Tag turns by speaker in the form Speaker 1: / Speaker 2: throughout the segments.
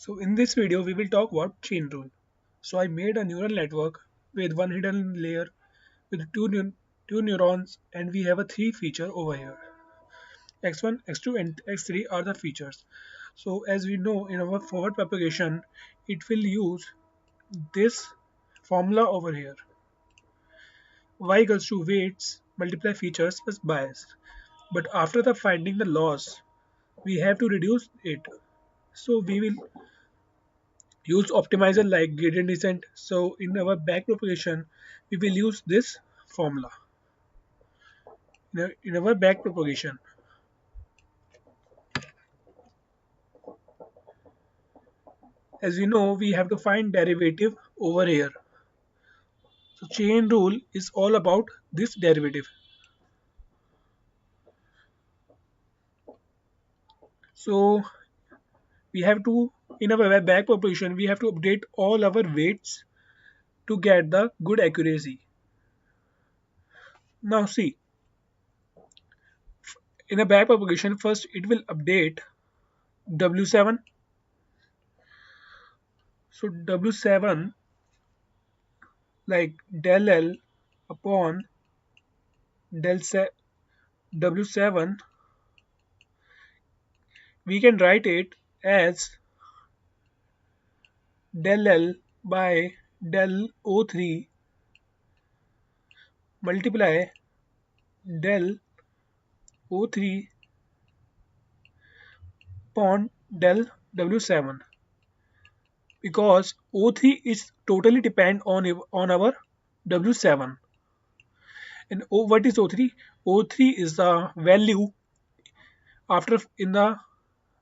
Speaker 1: So in this video we will talk about chain rule. So I made a neural network with one hidden layer with two neurons, and we have a three feature over here. X1, X2 and X3 are the features. So as we know, in our forward propagation it will use this formula over here. Y equals to weights multiply features plus bias. But after the finding the loss, we have to reduce it. So we will use optimizer like gradient descent. So in our back propagation, we will use this formula. In our back propagation, as we know, we have to find derivative over here. So chain rule is all about this derivative. So we have to, in our back propagation, we have to update all our weights to get the good accuracy. Now see, in a back propagation, first it will update W7. So W7 like del L upon W7, we can write it as del L by del O3 multiply del O3 upon del W7, because O3 is totally depend on our W7. And what is O3? O3 is the value after in the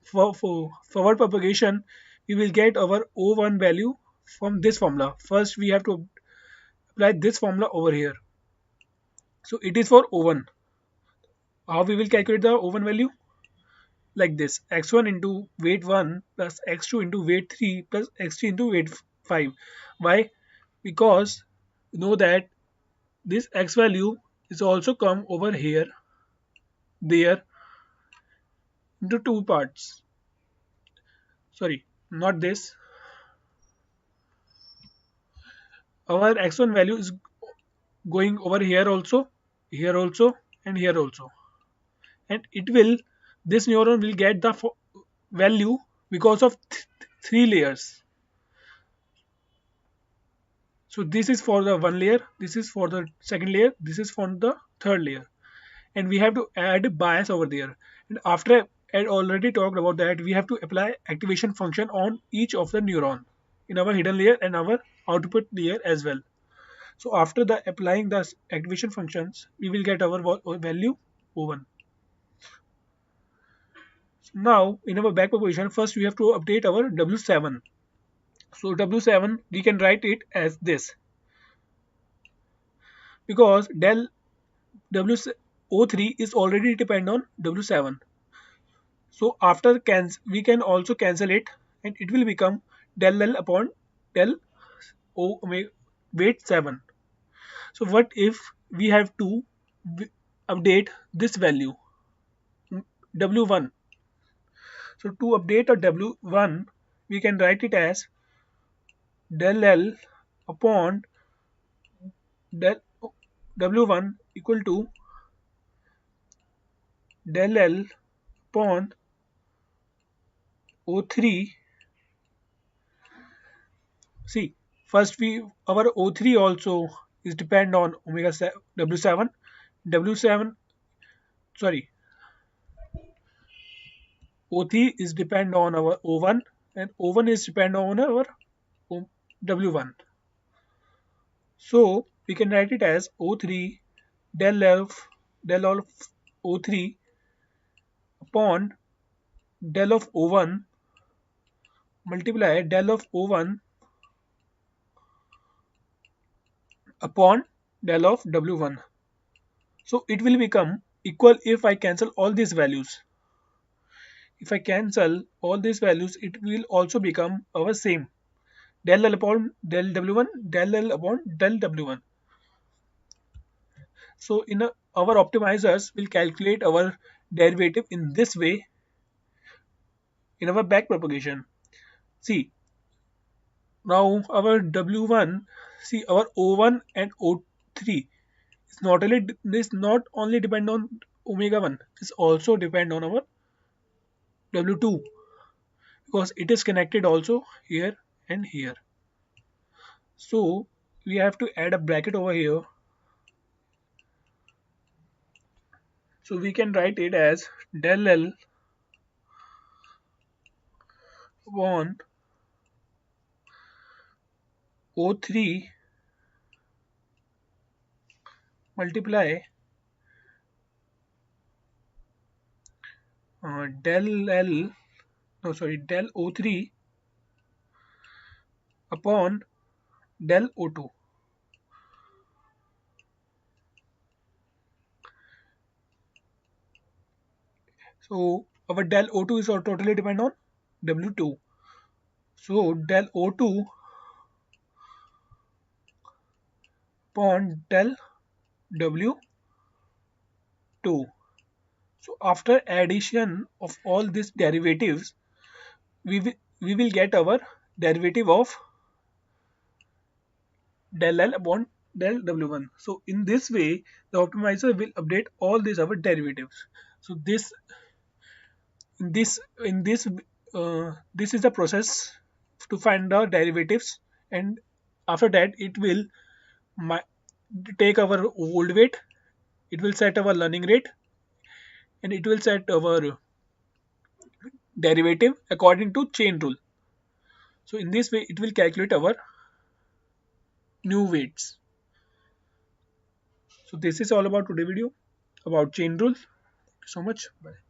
Speaker 1: for forward propagation we will get our O1 value from this formula. First we have to apply this formula over here. So it is for O1. How we will calculate the O1 value? Like this: x1 into weight 1 plus x2 into weight 3 plus x3 into weight 5. Why? Because you know that this x value is also come over here, there, into two parts. Sorry, not this. Our x1 value is going over here also, and here also. And it will, this neuron will get the value because of three layers. So this is for the one layer, this is for the second layer, this is for the third layer, and we have to add bias over there. And after I already talked about that, we have to apply activation function on each of the neuron in our hidden layer and our output layer as well. So after the applying the activation functions, we will get our value O1. Now in our back propagation, first we have to update our W7. So W7 we can write it as this, because del O3 is already depend on W7. So after we can also cancel it, and it will become del L upon del weight 7. So what if we have to update this value W1? So to update a W1, we can write it as del L upon del W1 equal to del L upon O3. See, first we our O3 also is depend on W7. W7, sorry, O3 is depend on our O1, and O1 is depend on our W1. So we can write it as O3 del of O3 upon del of O1 multiply del of O1 upon del of W1. So it will become equal if I cancel all these values. If I cancel all these values, it will also become our same del L upon del W1, del L upon del W1. So our optimizers will calculate our derivative in this way in our back propagation. See, now our W1, see our O1 and O3 is not only depend on omega 1, it's also depend on our W2 because it is connected also here and here. So we have to add a bracket over here. So we can write it as del L upon O3 multiply del L, no sorry, del O3 upon del O2. So our del O2 is totally depend on W2. So del O2 upon del W2. So after addition of all these derivatives, we will get our derivative of del L upon del W1. So in this way, the optimizer will update all these our derivatives. So this is the process to find the derivatives, and after that it will mi- take our old weight, it will set our learning rate, and it will set our derivative according to chain rule. So in this way it will calculate our new weights. So this is all about today video about chain rule. Thank you so much. Bye.